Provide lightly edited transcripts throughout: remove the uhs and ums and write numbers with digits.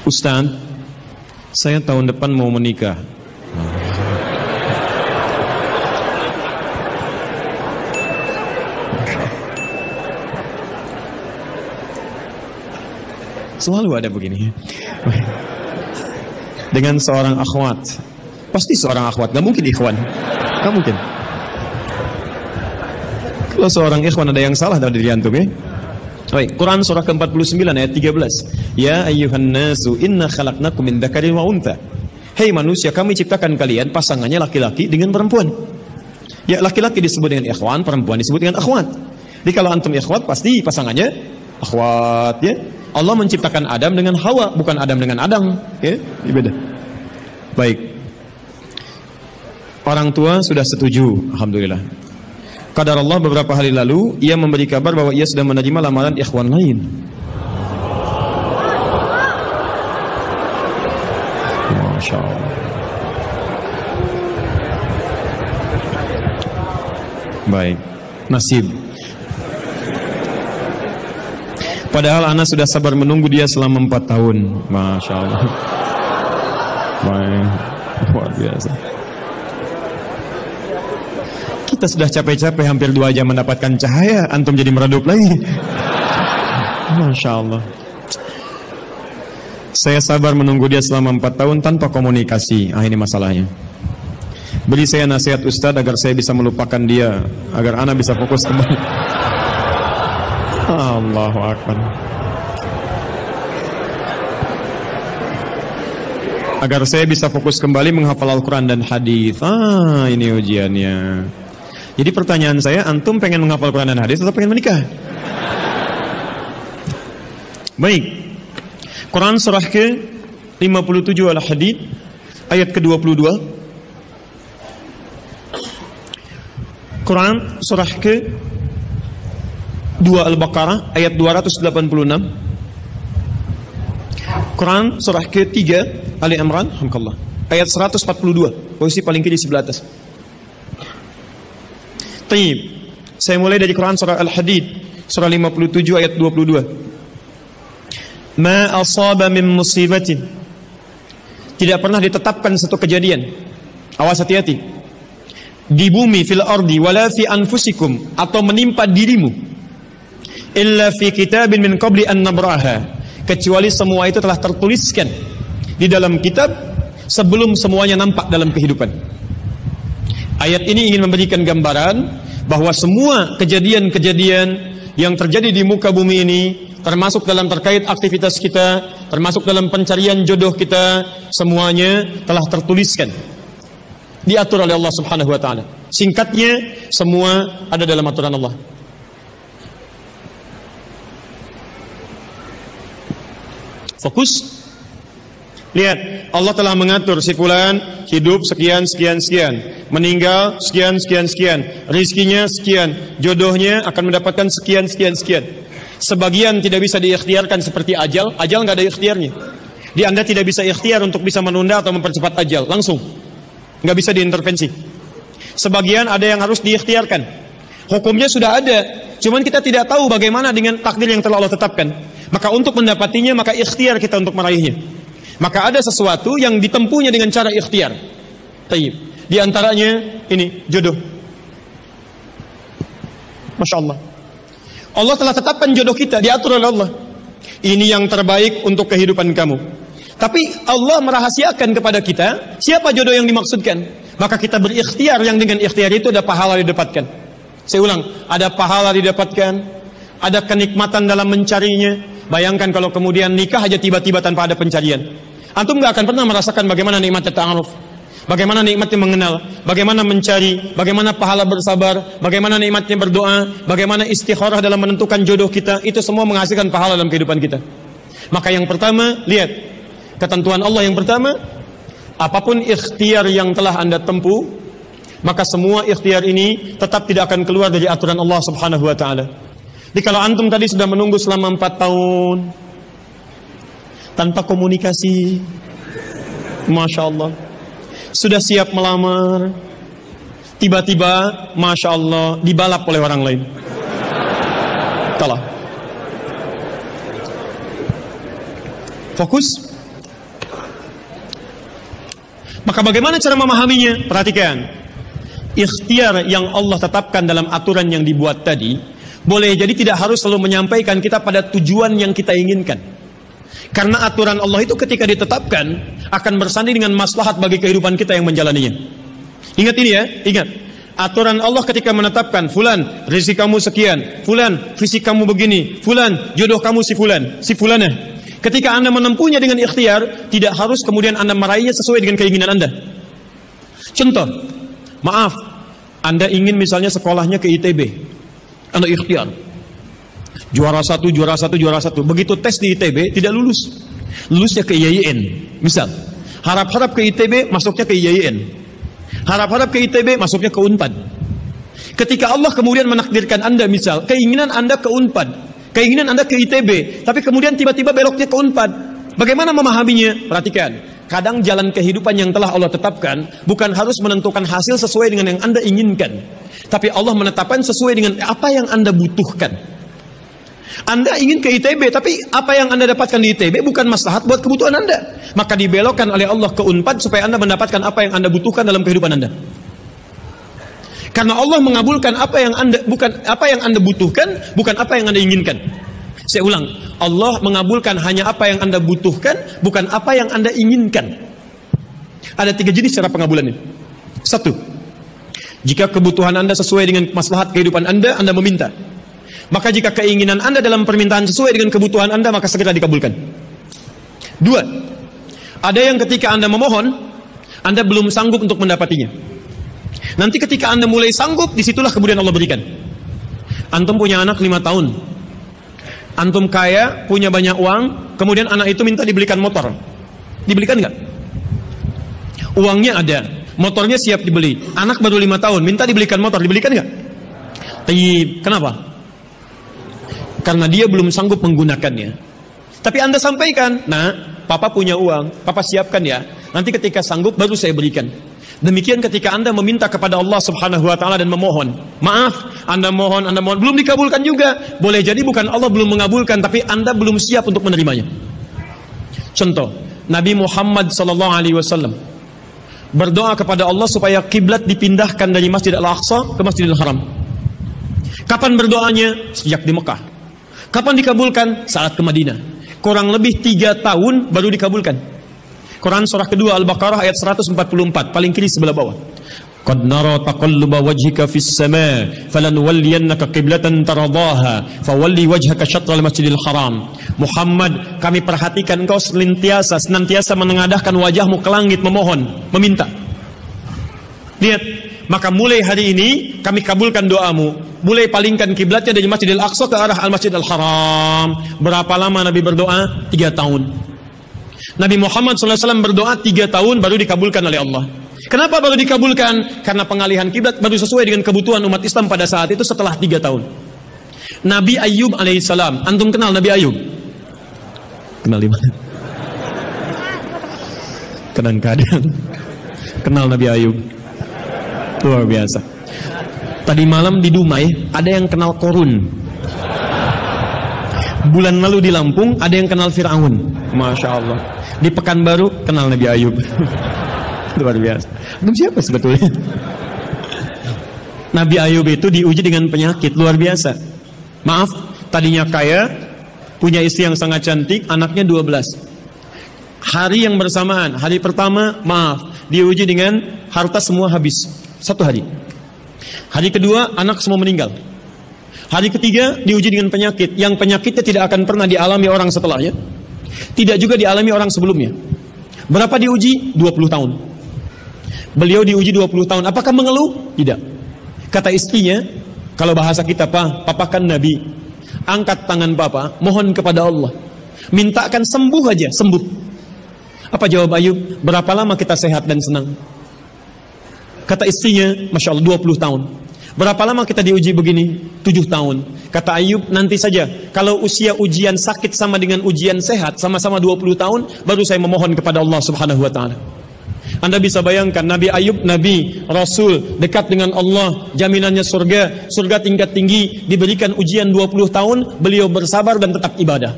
Ustaz, saya tahun depan mau menikah. Selalu ada begini. Dengan seorang akhwat. Pasti seorang akhwat, gak mungkin ikhwan. Gak mungkin. Kalau seorang ikhwan ada yang salah dari diri antum ya. Baik, Quran surah ke-49 ayat 13. Ya ayyuhan nasu inna khalaqnakum min dzakarin wa untha. Hei manusia, kami ciptakan kalian pasangannya laki-laki dengan perempuan. Ya, laki-laki disebut dengan ikhwan, perempuan disebut dengan akhwat. Jadi kalau antum ikhwat pasti pasangannya akhwat ya. Allah menciptakan Adam dengan Hawa, bukan Adam dengan Adang, ya, ini beda. Baik. Orang tua sudah setuju, alhamdulillah. Qadar Allah beberapa hari lalu ia memberi kabar bahwa ia sudah menerima lamaran ikhwan lain. Masya Allah. Baik, nasib. Padahal anak sudah sabar menunggu dia selama 4 tahun. Masya Allah. Baik, luar biasa. Kita sudah capek-capek hampir 2 jam mendapatkan cahaya, antum jadi meredup lagi. Masya Allah. Saya sabar menunggu dia selama 4 tahun tanpa komunikasi. Ini masalahnya. Beri saya nasihat Ustaz agar saya bisa melupakan dia, agar anak bisa fokus kembali. Allahu Akbar. Agar saya bisa fokus kembali menghafal Al-Quran dan hadis. Ini ujiannya. Jadi pertanyaan saya, antum pengen menghafal Al-Quran dan hadis atau pengen menikah? Baik. Quran surah ke-57 Al-Hadid ayat ke-22. Quran surah ke-2 Al-Baqarah ayat 286. Quran surah ke-3 Ali Imran alhamdulillah ayat 142, posisi paling kiri sebelah atas. Taib. Saya mulai dari Quran surah Al-Hadid surah 57 ayat 22. Ma asaba min musibatin. Tidak pernah ditetapkan satu kejadian. Awas hati-hati. Di bumi fil ardi wala fi anfusikum, atau menimpa dirimu, illa fi kitabin min qabli an nabraha, kecuali semua itu telah tertuliskan di dalam kitab sebelum semuanya nampak dalam kehidupan. Ayat ini ingin memberikan gambaran bahwa semua kejadian-kejadian yang terjadi di muka bumi ini, termasuk dalam terkait aktivitas kita, termasuk dalam pencarian jodoh kita, semuanya telah tertuliskan, diatur oleh Allah Subhanahu wa taala. Singkatnya, semua ada dalam aturan Allah. Fokus. Lihat, Allah telah mengatur si fulan hidup sekian, meninggal sekian, rizkinya sekian, jodohnya akan mendapatkan sekian. Sebagian tidak bisa diikhtiarkan seperti ajal nggak ada ikhtiarnya. Di Anda tidak bisa ikhtiar untuk bisa menunda atau mempercepat ajal, langsung, nggak bisa diintervensi. Sebagian ada yang harus diikhtiarkan, hukumnya sudah ada, cuman kita tidak tahu bagaimana dengan takdir yang telah Allah tetapkan. Maka untuk mendapatinya, maka ikhtiar kita untuk meraihnya. Maka ada sesuatu yang ditempuhnya dengan cara ikhtiar. Taib. Di antaranya ini jodoh. Masya Allah. Allah telah tetapkan jodoh kita, diatur oleh Allah. Ini yang terbaik untuk kehidupan kamu. Tapi Allah merahasiakan kepada kita siapa jodoh yang dimaksudkan. Maka kita berikhtiar, yang dengan ikhtiar itu ada pahala didapatkan. Saya ulang, ada pahala didapatkan, ada kenikmatan dalam mencarinya. Bayangkan kalau kemudian nikah aja tiba-tiba tanpa ada pencarian. Antum gak akan pernah merasakan bagaimana nikmatnya ta'aruf, bagaimana nikmatnya mengenal, bagaimana mencari, bagaimana pahala bersabar, bagaimana nikmatnya berdoa, bagaimana istikharah dalam menentukan jodoh kita. Itu semua menghasilkan pahala dalam kehidupan kita. Maka yang pertama, lihat ketentuan Allah yang pertama, apapun ikhtiar yang telah Anda tempuh, maka semua ikhtiar ini tetap tidak akan keluar dari aturan Allah Subhanahu wa taala. Jadi kalau antum tadi sudah menunggu selama 4 tahun tanpa komunikasi, Masya Allah, sudah siap melamar, tiba-tiba Masya Allah dibalap oleh orang lain, kalah. Fokus. Maka bagaimana cara memahaminya? Perhatikan. Ikhtiar yang Allah tetapkan dalam aturan yang dibuat tadi, boleh jadi tidak harus selalu menyampaikan kita pada tujuan yang kita inginkan. Karena aturan Allah itu ketika ditetapkan akan bersanding dengan maslahat bagi kehidupan kita yang menjalaninya. Ingat ini ya, ingat. Aturan Allah ketika menetapkan, fulan rezeki kamu sekian, fulan fisik kamu begini, fulan jodoh kamu si fulanah. Ketika Anda menempuhnya dengan ikhtiar, tidak harus kemudian Anda meraihnya sesuai dengan keinginan Anda. Contoh, maaf, Anda ingin misalnya sekolahnya ke ITB, Anda ikhtiar, juara satu. Begitu tes di ITB tidak lulus, lulusnya ke IAIN, misal. Harap-harap ke ITB, masuknya ke IAIN. Harap-harap ke ITB, masuknya ke UNPAD. Ketika Allah kemudian menakdirkan Anda, misal, keinginan Anda ke UNPAD, keinginan Anda ke ITB, tapi kemudian tiba-tiba beloknya ke UNPAD. Bagaimana memahaminya? Perhatikan. Kadang jalan kehidupan yang telah Allah tetapkan bukan harus menentukan hasil sesuai dengan yang Anda inginkan, tapi Allah menetapkan sesuai dengan apa yang Anda butuhkan. Anda ingin ke ITB, tapi apa yang Anda dapatkan di ITB bukan maslahat buat kebutuhan Anda. Maka dibelokkan oleh Allah ke UNPAD supaya Anda mendapatkan apa yang Anda butuhkan dalam kehidupan Anda. Karena Allah mengabulkan apa yang Anda butuhkan, bukan apa yang Anda inginkan. Saya ulang, Allah mengabulkan hanya apa yang Anda butuhkan, bukan apa yang Anda inginkan. Ada 3 jenis cara pengabulannya. 1. Jika kebutuhan Anda sesuai dengan maslahat kehidupan Anda meminta. Maka jika keinginan Anda dalam permintaan sesuai dengan kebutuhan Anda, maka segera dikabulkan. 2. Ada yang ketika Anda memohon, Anda belum sanggup untuk mendapatinya. Nanti ketika Anda mulai sanggup, disitulah kemudian Allah berikan. Antum punya anak 5 tahun. Antum kaya, punya banyak uang, kemudian anak itu minta dibelikan motor. Dibelikan nggak? Uangnya ada, motornya siap dibeli. Anak baru 5 tahun, minta dibelikan motor, dibelikan nggak? Kenapa? Karena dia belum sanggup menggunakannya. Tapi Anda sampaikan, nah, Papa punya uang, Papa siapkan ya. Nanti ketika sanggup baru saya berikan. Demikian ketika Anda meminta kepada Allah Subhanahu wa taala dan memohon. Maaf, Anda mohon, belum dikabulkan juga. Boleh jadi bukan Allah belum mengabulkan, tapi Anda belum siap untuk menerimanya. Contoh, Nabi Muhammad SAW berdoa kepada Allah supaya kiblat dipindahkan dari Masjid Al-Aqsa ke Masjidil Haram. Kapan berdoanya? Sejak di Mekah. Kapan dikabulkan? Saat ke Madinah. Kurang lebih 3 tahun baru dikabulkan. Quran surah kedua Al-Baqarah ayat 144, paling kiri sebelah bawah. Qad nara taqalluba wajhika fis sama' falanuwalliyannaka qiblatan taradaha fawalli wajhaka syatral Masjidil Haram. Muhammad, kami perhatikan engkau senantiasa menengadahkan wajahmu ke langit memohon, meminta. Lihat, maka mulai hari ini kami kabulkan doamu. Mulai palingkan kiblatnya dari Masjidil Aqsa ke arah Al-Masjidil Haram. Berapa lama Nabi berdoa? 3 tahun. Nabi Muhammad SAW berdoa 3 tahun baru dikabulkan oleh Allah. Kenapa baru dikabulkan? Karena pengalihan kiblat baru sesuai dengan kebutuhan umat Islam pada saat itu setelah 3 tahun. Nabi Ayub alaihissalam. Antum kenal Nabi Ayub? Kenal di mana? Kadang-kadang kenal Nabi Ayub. Luar biasa. Tadi malam di Dumai ada yang kenal Korun. Bulan lalu di Lampung ada yang kenal Fir'aun. Masya Allah. Di Pekanbaru kenal Nabi Ayub. Luar biasa. Itu siapa sebetulnya? Nabi Ayub itu diuji dengan penyakit luar biasa. Maaf, tadinya kaya, punya istri yang sangat cantik, anaknya 12. Hari yang bersamaan, hari pertama, maaf, diuji dengan harta semua habis. 1 hari. Hari kedua, anak semua meninggal. Hari ketiga, diuji dengan penyakit. Yang penyakitnya tidak akan pernah dialami orang setelahnya. Tidak juga dialami orang sebelumnya. Berapa diuji? 20 tahun. Beliau diuji 20 tahun. Apakah mengeluh? Tidak. Kata istrinya, kalau bahasa kita, Papa kan Nabi. Angkat tangan Papa, mohon kepada Allah. Mintakan sembuh aja, sembuh. Apa jawab Ayub? Berapa lama kita sehat dan senang? Kata istrinya, Masya Allah 20 tahun. Berapa lama kita diuji begini? 7 tahun. Kata Ayub, nanti saja. Kalau usia ujian sakit sama dengan ujian sehat, sama-sama 20 tahun, baru saya memohon kepada Allah Subhanahu wa ta'ala. Anda bisa bayangkan, Nabi Ayub, Nabi, Rasul, dekat dengan Allah, jaminannya surga, surga tingkat tinggi, diberikan ujian 20 tahun, beliau bersabar dan tetap ibadah.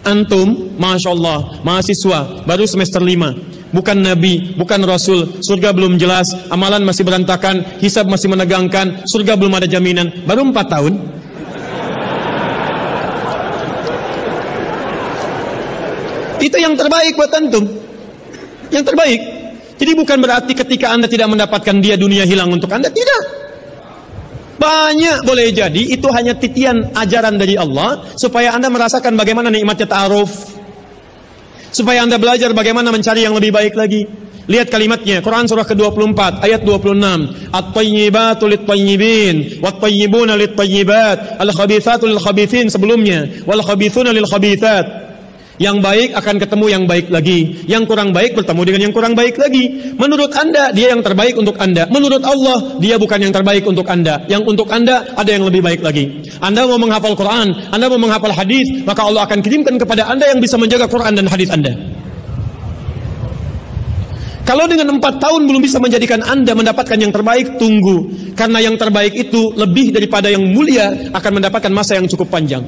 Antum, Masya Allah, mahasiswa, baru semester 5, bukan nabi, bukan rasul, surga belum jelas, amalan masih berantakan, hisab masih menegangkan, surga belum ada jaminan, baru 4 tahun. Itu yang terbaik buat antum. Yang terbaik. Jadi bukan berarti ketika Anda tidak mendapatkan dia, dunia hilang untuk Anda. Tidak. Banyak boleh jadi itu hanya titian ajaran dari Allah supaya Anda merasakan bagaimana nikmatnya ta'aruf. Supaya Anda belajar bagaimana mencari yang lebih baik lagi. Lihat kalimatnya, Quran surah ke-24 ayat 26. At-tayyibatu lit-tayyibin wat-tayyibuna lit-tayyibat, al-khabithatu lil-khabithin sebelumnya, wal-khabithuna lil-khabithat. Yang baik akan ketemu yang baik lagi, yang kurang baik bertemu dengan yang kurang baik lagi. Menurut Anda, dia yang terbaik untuk Anda. Menurut Allah, dia bukan yang terbaik untuk Anda. Yang untuk Anda, ada yang lebih baik lagi. Anda mau menghafal Quran, Anda mau menghafal hadis, maka Allah akan kirimkan kepada Anda yang bisa menjaga Quran dan hadis Anda. Kalau dengan 4 tahun belum bisa menjadikan Anda mendapatkan yang terbaik, tunggu. Karena yang terbaik itu lebih daripada yang mulia akan mendapatkan masa yang cukup panjang.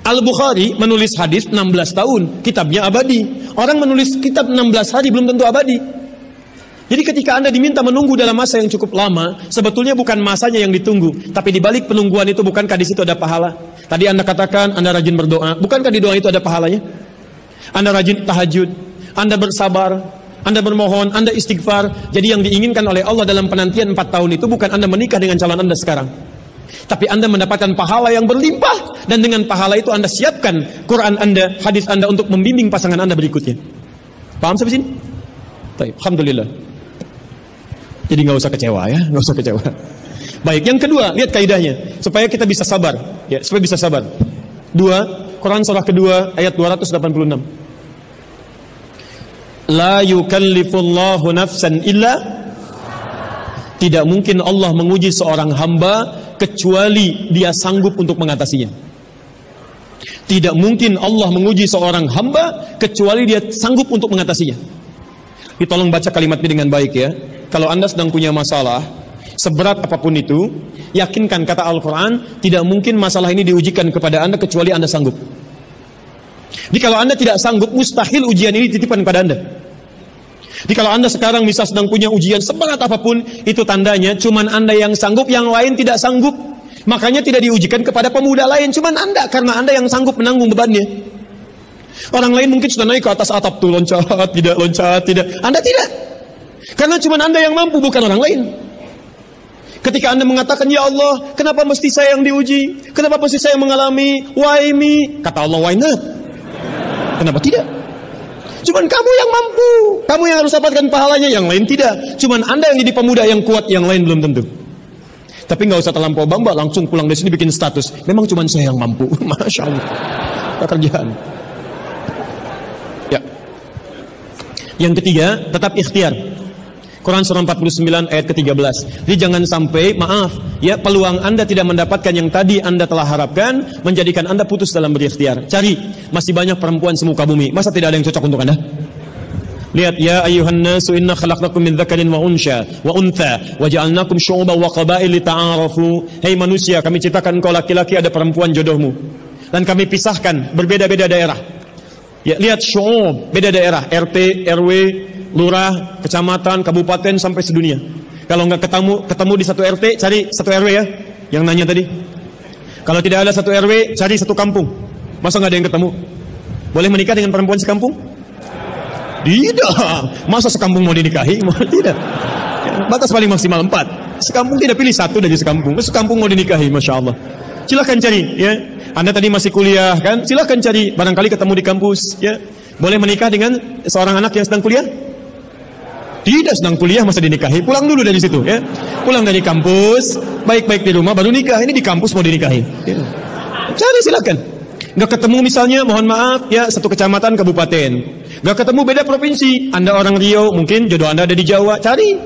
Al-Bukhari menulis hadis 16 tahun, kitabnya abadi. Orang menulis kitab 16 hari belum tentu abadi. Jadi ketika Anda diminta menunggu dalam masa yang cukup lama, sebetulnya bukan masanya yang ditunggu, tapi di balik penungguan itu bukankah di situ ada pahala? Tadi Anda katakan Anda rajin berdoa, bukankah di doa itu ada pahalanya? Anda rajin tahajud, Anda bersabar, Anda bermohon, Anda istighfar. Jadi yang diinginkan oleh Allah dalam penantian 4 tahun itu bukan Anda menikah dengan calon Anda sekarang, tapi Anda mendapatkan pahala yang berlimpah. Dan dengan pahala itu Anda siapkan Quran Anda, hadis Anda untuk membimbing pasangan Anda berikutnya. Paham sampai sini? Baik, alhamdulillah. Jadi nggak usah kecewa ya, nggak usah kecewa. Baik, yang kedua, lihat kaidahnya supaya kita bisa sabar, ya, supaya bisa sabar. 2 Quran surah kedua ayat 286. La yukallifullahu nafsan illa. Tidak mungkin Allah menguji seorang hamba kecuali dia sanggup untuk mengatasinya. Tidak mungkin Allah menguji seorang hamba kecuali dia sanggup untuk mengatasinya. Tolong baca kalimat ini dengan baik ya. Kalau Anda sedang punya masalah, seberat apapun itu, yakinkan kata Al-Quran, tidak mungkin masalah ini diujikan kepada Anda kecuali Anda sanggup. Jadi kalau Anda tidak sanggup, mustahil ujian ini dititipkan kepada Anda. Jadi kalau Anda sekarang misal sedang punya ujian seberat apapun, itu tandanya cuman Anda yang sanggup, yang lain tidak sanggup. Makanya tidak diujikan kepada pemuda lain, cuman Anda, karena Anda yang sanggup menanggung bebannya. Orang lain mungkin sudah naik ke atas atap tuh, loncat, tidak. Anda tidak. Karena cuman Anda yang mampu, bukan orang lain. Ketika Anda mengatakan, ya Allah, kenapa mesti saya yang diuji? Kenapa mesti saya yang mengalami? Why me? Kata Allah, why not? Kenapa tidak? Cuman kamu yang mampu, kamu yang harus dapatkan pahalanya, yang lain tidak. Cuman Anda yang jadi pemuda yang kuat, yang lain belum tentu. Tapi nggak usah terlampau bangga, langsung pulang dari sini bikin status. Memang cuman saya yang mampu, masya Allah. Pekerjaan. Ya. Yang ketiga, tetap ikhtiar. Quran surah 49 ayat ke-13. Jadi jangan sampai, maaf, ya, peluang Anda tidak mendapatkan yang tadi Anda telah harapkan, menjadikan Anda putus dalam berikhtiar. Cari, masih banyak perempuan semuka bumi. Masa tidak ada yang cocok untuk Anda? Lihat, ya ayuhan nasu inna khalaqnakum min dzakarin wa untha wa ja'alnakum syu'uban wa qabail lita'arafu. Hei manusia, kami ciptakan engkau laki-laki, ada perempuan jodohmu. Dan kami pisahkan berbeda-beda daerah. Ya, lihat syu'ub, beda daerah, RT, RW, lurah, kecamatan, kabupaten sampai sedunia. Kalau nggak ketemu di satu RT, cari satu RW ya. Yang nanya tadi. Kalau tidak ada satu RW, cari satu kampung. Masa nggak ada yang ketemu? Boleh menikah dengan perempuan sekampung? Tidak. Masa sekampung mau dinikahi? Tidak. Batas paling maksimal 4. Sekampung tidak pilih satu dari sekampung. Sekampung mau dinikahi, masya Allah. Silahkan cari, ya. Anda tadi masih kuliah, kan? Silahkan cari. Barangkali ketemu di kampus, ya. Boleh menikah dengan seorang anak yang sedang kuliah? Tidak, sedang kuliah masa dinikahi. Pulang dulu dari situ, ya. Pulang dari kampus, baik-baik di rumah, baru nikah. Ini di kampus mau dinikahi. Ya. Cari, silahkan. Nggak ketemu misalnya, mohon maaf, ya, satu kecamatan, kabupaten. Nggak ketemu beda provinsi. Anda orang Riau, mungkin jodoh Anda ada di Jawa. Cari,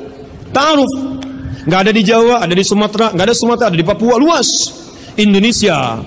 ta'aruf. Nggak ada di Jawa, ada di Sumatera. Nggak ada Sumatera, ada di Papua. Luas Indonesia.